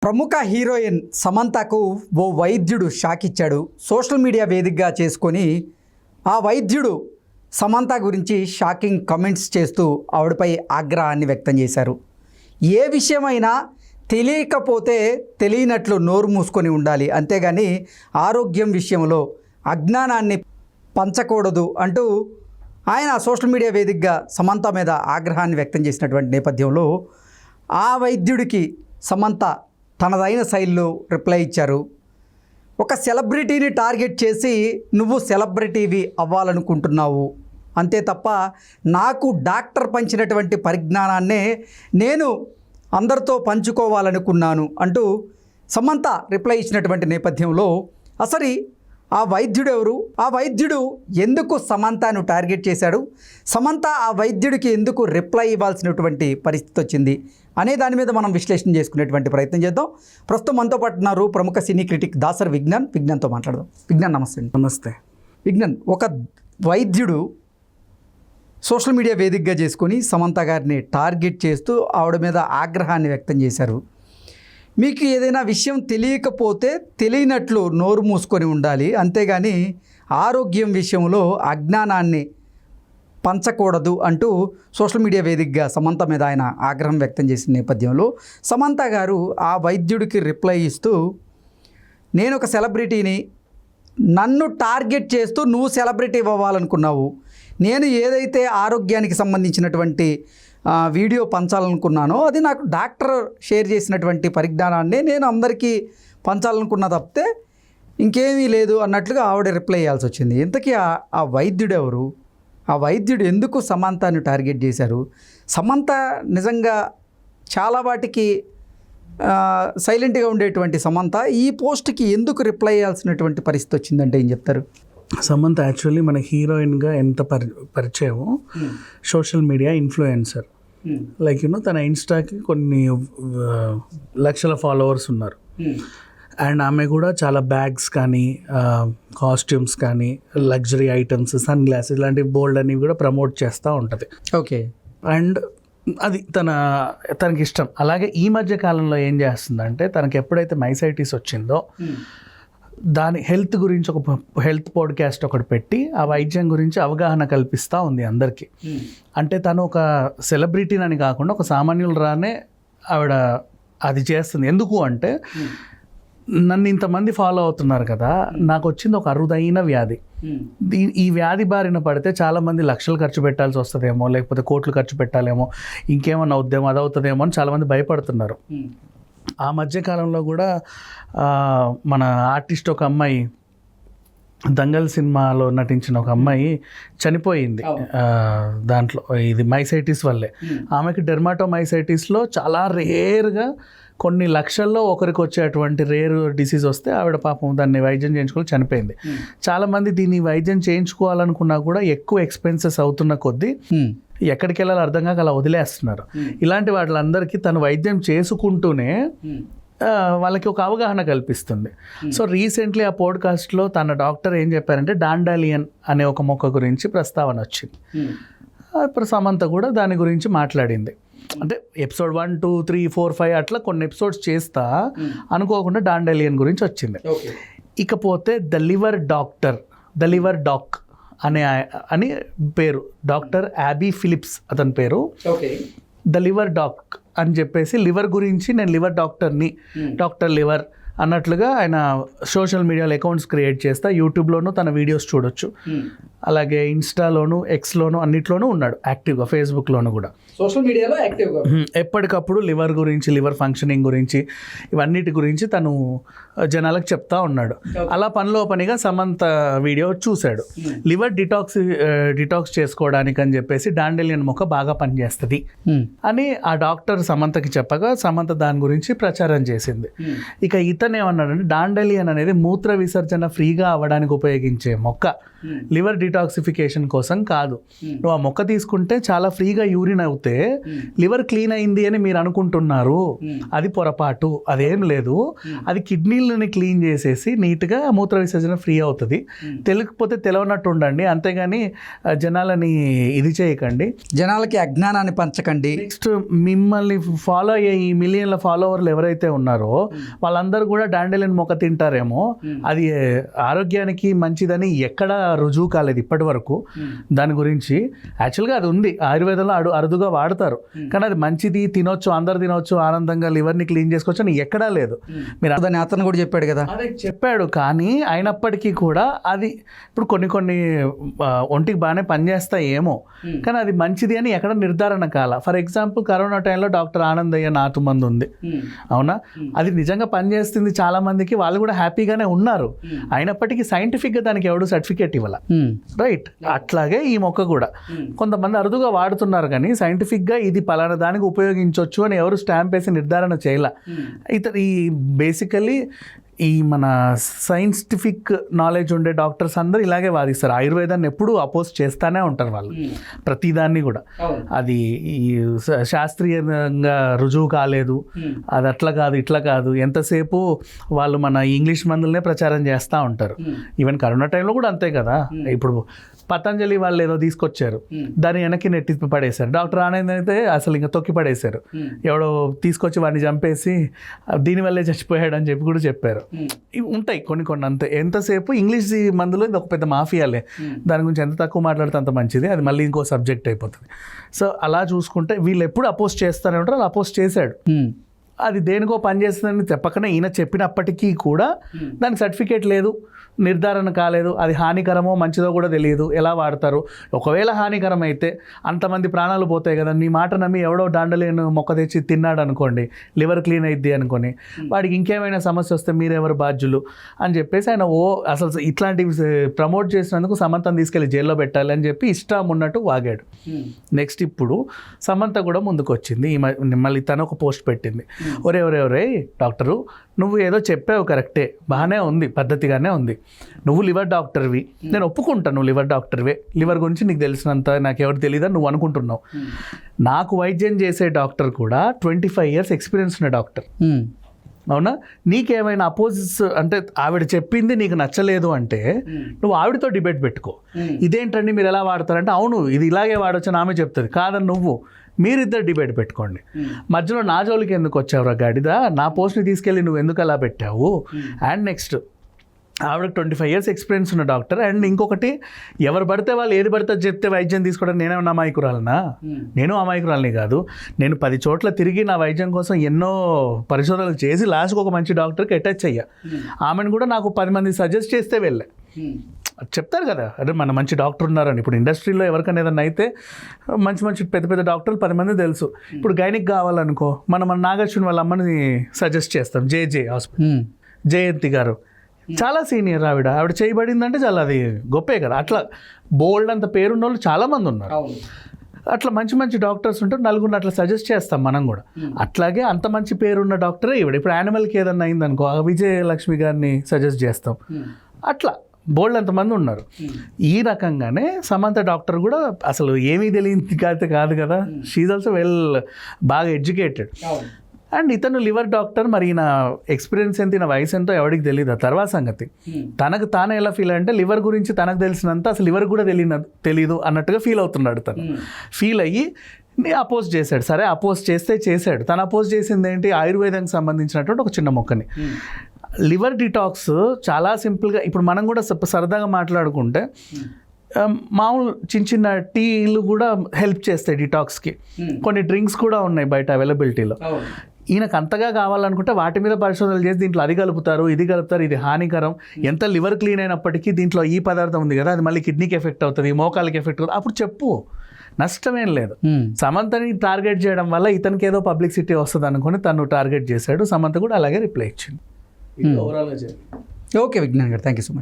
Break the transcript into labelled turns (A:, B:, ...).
A: ప్రముఖ హీరోయిన్ సమంతకు ఓ వైద్యుడు షాక్ ఇచ్చాడు. సోషల్ మీడియా వేదికగా చేసుకొని ఆ వైద్యుడు సమంత గురించి షాకింగ్ కమెంట్స్ చేస్తూ ఆవిడపై ఆగ్రహాన్ని వ్యక్తం చేశారు. ఏ విషయమైనా తెలియకపోతే తెలియనట్లు నోరు మూసుకొని ఉండాలి, అంతేగాని ఆరోగ్యం విషయంలో అజ్ఞానాన్ని పంచకూడదు అంటూ ఆయన సోషల్ మీడియా వేదికగా సమంత మీద ఆగ్రహాన్ని వ్యక్తం చేసినటువంటి నేపథ్యంలో ఆ వైద్యుడికి సమంత తనదైన శైలిలో రిప్లై ఇచ్చారు. ఒక సెలబ్రిటీని టార్గెట్ చేసి నువ్వు సెలబ్రిటీవి అవ్వాలనుకుంటున్నావు, అంతే తప్ప నాకు డాక్టర్ పంచినటువంటి పరిజ్ఞానాన్నే నేను అందరితో పంచుకోవాలనుకున్నాను అంటూ సమంత రిప్లై ఇచ్చినటువంటి నేపథ్యంలో అసలు ఆ వైద్యుడు ఎవరు, ఆ వైద్యుడు ఎందుకు సమంతను టార్గెట్ చేశాడు, సమంత ఆ వైద్యుడికి ఎందుకు రిప్లై ఇవ్వాల్సినటువంటి పరిస్థితి వచ్చింది అనే దాని మీద మనం విశ్లేషణ చేసుకునేటువంటి ప్రయత్నం చేద్దాం. ప్రస్తుతం మనతో పాటు ఉన్నారు ప్రముఖ సినీ క్రిటిక్ దాసర్ విజ్ఞాన్తో మాట్లాడదాం. విజ్ఞాన్ నమస్తే అండి.
B: నమస్తే
A: విజ్ఞాన్, ఒక వైద్యుడు సోషల్ మీడియా వేదికగా చేసుకొని సమంత గారిని టార్గెట్ చేస్తూ ఆవిడ మీద ఆగ్రహాన్ని వ్యక్తం చేశారు. మీకు ఏదైనా విషయం తెలియకపోతే తెలియనట్లు నోరు మూసుకొని ఉండాలి, అంతేగాని ఆరోగ్యం విషయంలో అజ్ఞానాన్ని పంచకూడదు అంటూ సోషల్ మీడియా వేదికగా సమంత మీద ఆయన ఆగ్రహం వ్యక్తం చేసిన నేపథ్యంలో సమంత గారు ఆ వైద్యుడికి రిప్లై ఇస్తూ, నేను ఒక సెలబ్రిటీని, నన్ను టార్గెట్ చేస్తూ నువ్వు సెలబ్రిటీ అవ్వాలనుకున్నావు, నేను ఏదైతే ఆరోగ్యానికి సంబంధించినటువంటి వీడియో పంచాలనుకున్నానో అది నాకు డాక్టర్ షేర్ చేసినటువంటి పరిజ్ఞానాన్ని నేను అందరికీ పంచాలనుకున్నా తప్పితే ఇంకేమీ లేదు అన్నట్లుగా ఆవిడ రిప్లై ఇవ్వాల్సి వచ్చింది. ఇంతకీ ఆ వైద్యుడు ఎవరు, ఆ వైద్యుడు ఎందుకు సమంతను టార్గెట్ చేశారు? సమంత నిజంగా చాలా వాటికి సైలెంట్గా ఉండేటువంటి సమంత ఈ పోస్ట్కి ఎందుకు రిప్లై ఇవ్వాల్సినటువంటి పరిస్థితి వచ్చిందంటే ఏం చెప్తారు?
B: సమంత యాక్చువల్లీ మన హీరోయిన్గా ఎంత పరిచయమో సోషల్ మీడియా ఇన్ఫ్లుయెన్సర్. లైక్ తన ఇన్స్టాకి కొన్ని లక్షల ఫాలోవర్స్ ఉన్నారు. అండ్ ఆమె కూడా చాలా బ్యాగ్స్ కానీ కాస్ట్యూమ్స్ కానీ లగ్జరీ ఐటమ్స్, సన్ గ్లాసెస్ ఇలాంటివి బోల్డ్ అనేవి కూడా ప్రమోట్ చేస్తూ ఉంటుంది.
A: ఓకే.
B: అండ్ అది తనకి ఇష్టం. అలాగే ఈ మధ్య కాలంలో ఏం చేస్తుందంటే తనకి ఎప్పుడైతే మైసైటిస్ వచ్చిందో దాని హెల్త్ గురించి ఒక హెల్త్ పాడ్కాస్ట్ ఒకటి పెట్టి ఆ వైద్యం గురించి అవగాహన కల్పిస్తూ ఉంది అందరికీ. అంటే తను ఒక సెలబ్రిటీని కాకుండా ఒక సామాన్యులు రానే ఆవిడ అది చేస్తుంది. ఎందుకు అంటే నన్ను ఇంతమంది ఫాలో అవుతున్నారు కదా, నాకు వచ్చింది ఒక అరుదైన వ్యాధి. ఈ వ్యాధి బారిన పడితే చాలామంది లక్షలు ఖర్చు పెట్టాల్సి వస్తుందేమో, లేకపోతే కోట్లు ఖర్చు పెట్టాలేమో, ఇంకేమన్నా అవుద్దేమో, అది అవుతుందేమో అని చాలామంది భయపడుతున్నారు. ఆ మధ్యకాలంలో కూడా మన ఆర్టిస్ట్ ఒక అమ్మాయి, దంగల్ సినిమాలో నటించిన ఒక అమ్మాయి చనిపోయింది. దాంట్లో ఇది మైసైటిస్ వల్లే. ఆమెకి డెర్మాటోమైసైటిస్లో చాలా రేర్గా కొన్ని లక్షల్లో ఒకరికి వచ్చేటువంటి రేర్ డిసీజ్ వస్తే ఆవిడ పాపం దాన్ని వైద్యం చేయించుకొని చనిపోయింది. చాలామంది దీన్ని వైద్యం చేయించుకోవాలనుకున్నా కూడా ఎక్కువ ఎక్స్పెన్సెస్ అవుతున్న కొద్దీ ఎక్కడికి వెళ్ళాలో అర్థం కాక అలా వదిలేస్తున్నారు. ఇలాంటి వాళ్ళందరికీ తను వైద్యం చేసుకుంటూనే వాళ్ళకి ఒక అవగాహన కల్పిస్తుంది. సో రీసెంట్లీ ఆ పోడ్కాస్ట్లో తన డాక్టర్ ఏం చెప్పారంటే డాండాలియన్ అనే ఒక మొక్క గురించి ప్రస్తావన వచ్చింది. ఇప్పుడు సమంత కూడా దాని గురించి మాట్లాడింది. అంటే ఎపిసోడ్ 1, 2, 3, 4, 5 అట్లా కొన్ని ఎపిసోడ్స్ చేస్తా అనుకోకుండా డాండాలియన్ గురించి వచ్చింది. ఇకపోతే ద లివర్ డాక్ అని పేరు, డాక్టర్ యాబీ ఫిలిప్స్ అతని పేరు. ద లివర్ డాక్ అని చెప్పేసి లివర్ గురించి నేను లివర్ డాక్టర్ని, డాక్టర్ లివర్ అన్నట్లుగా ఆయన సోషల్ మీడియాలో అకౌంట్స్ క్రియేట్ చేస్తా. యూట్యూబ్లోనూ తన వీడియోస్ చూడొచ్చు, అలాగే ఇన్స్టాలోను, ఎక్స్లోను అన్నిట్లోనూ ఉన్నాడు యాక్టివ్గా, ఫేస్బుక్లోను కూడా
A: సోషల్ మీడియాలో యాక్టివ్గా
B: ఎప్పటికప్పుడు లివర్ గురించి, లివర్ ఫంక్షనింగ్ గురించి, ఇవన్నిటి గురించి తను జనాలకు చెప్తా ఉన్నాడు. అలా పనిలో పనిగా సమంత వీడియో చూశాడు. లివర్ డిటాక్స్ చేసుకోవడానికి అని చెప్పేసి డాండెలియన్ మొక్క బాగా పనిచేస్తుంది అని ఆ డాక్టర్ సమంతకి చెప్పగా సమంత దాని గురించి ప్రచారం చేసింది. ఇక ఇతను ఏమన్నాడంటే డాండెలియన్ అనేది మూత్ర విసర్జన ఫ్రీగా అవ్వడానికి ఉపయోగించే మొక్క, లివర్ డిటాక్సిఫికేషన్ కోసం కాదు. నువ్వు ఆ మొక్క తీసుకుంటే చాలా ఫ్రీగా యూరిన్ అవుతే లివర్ క్లీన్ అయింది అని మీరు అనుకుంటున్నారు, అది పొరపాటు. అదేం లేదు, అది కిడ్నీలని క్లీన్ చేసేసి నీట్గా మూత్ర విసర్జన ఫ్రీ అవుతుంది. తెలియకపోతే తెలవనట్టు ఉండండి, అంతేగాని జనాలని ఇది చేయకండి,
A: జనాలకి అజ్ఞానాన్ని పంచకండి.
B: నెక్స్ట్ మిమ్మల్ని ఫాలో అయ్యే ఈ మిలియన్ల ఫాలోవర్లు ఎవరైతే ఉన్నారో వాళ్ళందరూ కూడా డాండెలిన్ మొక్క తింటారేమో, అది ఆరోగ్యానికి మంచిదని ఎక్కడ రుజువు కాలేదు ఇప్పటి వరకు. దాని గురించి యాక్చువల్గా అది ఉంది, ఆయుర్వేదంలో అరుదుగా వాడతారు, కానీ అది మంచిది, తినొచ్చు, అందరు తినొచ్చు, ఆనందంగా లివర్ని క్లీన్ చేసుకోవచ్చు అని ఎక్కడా లేదు. మీరు
A: దాన్ని అతను కూడా చెప్పాడు కదా,
B: అదే చెప్పాడు. కానీ అయినప్పటికీ కూడా అది ఇప్పుడు కొన్ని ఒంటికి బాగానే పనిచేస్తాయి ఏమో, కానీ అది మంచిది అని ఎక్కడ నిర్ధారణ కాల. ఫర్ ఎగ్జాంపుల్ కరోనా టైంలో డాక్టర్ ఆనందయ్య నాతు మందు ఉంది, అవునా, అది నిజంగా పనిచేస్తుంది చాలా మందికి, వాళ్ళు కూడా హ్యాపీగానే ఉన్నారు. అయినప్పటికీ సైంటిఫిక్గా దానికి ఎవడు సర్టిఫికేట్ ఇవ్వాల, రైట్? అట్లాగే ఈ మొక్క కూడా కొంతమంది అరుదుగా వాడుతున్నారు, కానీ సైంటిఫిక్గా ఇది పలానా దానికి ఉపయోగించవచ్చు అని ఎవరు స్టాంప్ వేసి నిర్ధారణ చేయాల. ఈ బేసికలీ ఈ మన సైంటిఫిక్ నాలెడ్జ్ ఉండే డాక్టర్స్ అందరూ ఇలాగే వాదిస్తారు. ఆయుర్వేదాన్ని ఎప్పుడూ అపోజ్ చేస్తూనే ఉంటారు వాళ్ళు, ప్రతిదాన్ని కూడా. అది ఈ శాస్త్రీయంగా రుజువు కాలేదు, అది అట్లా కాదు ఇట్లా కాదు, ఎంతసేపు వాళ్ళు మన ఇంగ్లీష్ మందులనే ప్రచారం చేస్తూ ఉంటారు. ఈవెన్ కరోనా టైంలో కూడా అంతే కదా. ఇప్పుడు పతంజలి వాళ్ళు ఏదో తీసుకొచ్చారు, దాన్ని వెనక్కి నెట్టి పడేశారు. డాక్టర్ ఆనంద్ అయితే అసలు ఇంకా తొక్కి పడేశారు, ఎవడో తీసుకొచ్చి వాడిని చంపేసి దీనివల్లే చచ్చిపోయాడు అని చెప్పి కూడా చెప్పారు. ఇవి ఉంటాయి కొన్ని అంతే. ఎంతసేపు ఇంగ్లీష్ మందులో ఇది ఒక పెద్ద మాఫియాలే, దాని గురించి ఎంత తక్కువ మాట్లాడితే అంత మంచిది, అది మళ్ళీ ఇంకో సబ్జెక్ట్ అయిపోతుంది. సో అలా చూసుకుంటే వీళ్ళు ఎప్పుడు అపోజ్ చేస్తూనే ఉంటారు, అలా అపోజ్ చేశాడు. అది దేనికో పనిచేస్తుందని చెప్పకనే ఈయన చెప్పినప్పటికీ కూడా దానికి సర్టిఫికేట్ లేదు, నిర్ధారణ కాలేదు, అది హానికరమో మంచిదో కూడా తెలియదు, ఎలా వాడతారు. ఒకవేళ హానికరం అయితే అంతమంది ప్రాణాలు పోతాయి కదా. నీ మాట నమ్మి ఎవడో డాండలేను మొక్క తెచ్చి తిన్నాడు అనుకోండి, లివర్ క్లీన్ అయిద్ది అనుకోని, వాడికి ఇంకేమైనా సమస్య వస్తే మీరెవరు బాధ్యులు అని చెప్పేసి ఆయన అసలు ఇట్లాంటివి ప్రమోట్ చేసినందుకు సమంతను తీసుకెళ్ళి జైల్లో పెట్టాలి అని చెప్పి ఇష్టం ఉన్నట్టు వాగాడు. నెక్స్ట్ ఇప్పుడు సమంత కూడా ముందుకు వచ్చింది, మళ్ళీ తను ఒక పోస్ట్ పెట్టింది, ఒరే డాక్టరు నువ్వు ఏదో చెప్పావు కరెక్టే, బాగానే ఉంది, పద్ధతిగానే ఉంది, నువ్వు లివర్ డాక్టర్వి, నేను ఒప్పుకుంటాను, నువ్వు లివర్ డాక్టర్వే, లివర్ గురించి నీకు తెలిసినంత నాకు ఎవరు తెలియదని నువ్వు అనుకుంటున్నావు. నాకు వైద్యం చేసే డాక్టర్ కూడా 25 years ఎక్స్పీరియన్స్ ఉన్న డాక్టర్, అవునా? నీకేమైనా అపోజిట్స్ అంటే ఆవిడ చెప్పింది నీకు నచ్చలేదు అంటే నువ్వు ఆవిడతో డిబేట్ పెట్టుకో. ఇదేంటండి మీరు ఎలా వాడతారంటే, అవును ఇది ఇలాగే వాడొచ్చని ఆమె చెప్తుంది, కాదని నువ్వు మీరిద్దరు డిబేట్ పెట్టుకోండి. మధ్యలో నా జోలికి ఎందుకు వచ్చావురా గాడిదా, నా పోస్ట్ని తీసుకెళ్ళి నువ్వు ఎందుకు అలా పెట్టావు. అండ్ నెక్స్ట్ ఆవిడకి 25 years ఎక్స్పీరియన్స్ ఉన్న డాక్టర్. అండ్ ఇంకొకటి, ఎవరు పడితే వాళ్ళు ఏది పడితే చెప్తే వైద్యం తీసుకోవడం నేనేమన్నా అమాయకురాలనా? నేను అమాయకురాలని కాదు, నేను 10 చోట్ల తిరిగి నా వైద్యం కోసం ఎన్నో పరిశోధనలు చేసి లాస్ట్కి ఒక మంచి డాక్టర్కి అటాచ్ అయ్యా. ఆమెను కూడా నాకు 10 మంది సజెస్ట్ చేస్తే వెళ్ళా. చెప్తారు కదా, అరే మన మంచి డాక్టర్ ఉన్నారని. ఇప్పుడు ఇండస్ట్రీలో ఎవరికైనా ఏదన్నా అయితే మంచి పెద్ద డాక్టర్లు 10 మంది తెలుసు. ఇప్పుడు గైనిక్ కావాలనుకో, మన నాగార్జున వాళ్ళ అమ్మని సజెస్ట్ చేస్తాం, జే హాస్పిటల్, జయంతి గారు చాలా సీనియర్, ఆవిడ చేయబడిందంటే చాలా అది గొప్పే కదా. అట్లా బోల్డ్ అంత పేరున్న వాళ్ళు చాలామంది ఉన్నారు. అట్లా మంచి డాక్టర్స్ ఉంటారు, నలుగురిని అట్లా సజెస్ట్ చేస్తాం మనం కూడా. అట్లాగే అంత మంచి పేరున్న డాక్టరే ఈవిడ. ఇప్పుడు యానిమల్కి ఏదన్నా అయిందనుకో, విజయలక్ష్మి గారిని సజెస్ట్ చేస్తాం. అట్లా బోల్డ్ అంతమంది ఉన్నారు. ఈ రకంగానే సమంత డాక్టర్ కూడా అసలు ఏమీ తెలియదు కాదు కదా, షీఈ్ ఆల్సో బాగా ఎడ్యుకేటెడ్. అండ్ ఇతను లివర్ డాక్టర్, మరి ఈయన ఎక్స్పీరియన్స్ ఎంత, ఈయన వయసు ఎంతో ఎవరికి తెలియదు. ఆ తర్వాత సంగతి తనకు తానే ఎలా ఫీల్ అంటే, లివర్ గురించి తనకు తెలిసినంత అసలు లివర్ కూడా తెలీదు అన్నట్టుగా ఫీల్ అవుతున్నాడు. తను ఫీల్ అయ్యి అపోజ్ చేశాడు. సరే అపోజ్ చేశాడు. తను అపోజ్ చేసింది ఏంటి, ఆయుర్వేదానికి సంబంధించినటువంటి ఒక చిన్న మొక్కని. లివర్ డిటాక్స్ చాలా సింపుల్గా, ఇప్పుడు మనం కూడా సరదాగా మాట్లాడుకుంటే మామూలు చిన్న టీలు కూడా హెల్ప్ చేస్తాయి డిటాక్స్కి. కొన్ని డ్రింక్స్ కూడా ఉన్నాయి బయట అవైలబిలిటీలో. ఈయనకు అంతగా కావాలనుకుంటే వాటి మీద పరిశోధనలు చేసి దీంట్లో అది కలుపుతారు, ఇది హానికరం. ఎంత లివర్ క్లీన్ అయినప్పటికీ దీంట్లో ఈ పదార్థం ఉంది కదా, అది మళ్ళీ కిడ్నీకి ఎఫెక్ట్ అవుతుంది, మోకాలకి ఎఫెక్ట్ అవుతుంది, అప్పుడు చెప్పు, నష్టమేం లేదు. సమంతని టార్గెట్ చేయడం వల్ల ఇతనికి ఏదో పబ్లిసిటీ వస్తుంది అనుకుని తను టార్గెట్ చేశాడు. సమంత కూడా అలాగే రిప్లై ఇచ్చింది. ఓవరాల్గా
A: ఓకే విజ్ఞాన్ గారు, థ్యాంక్ యూ సో మచ్.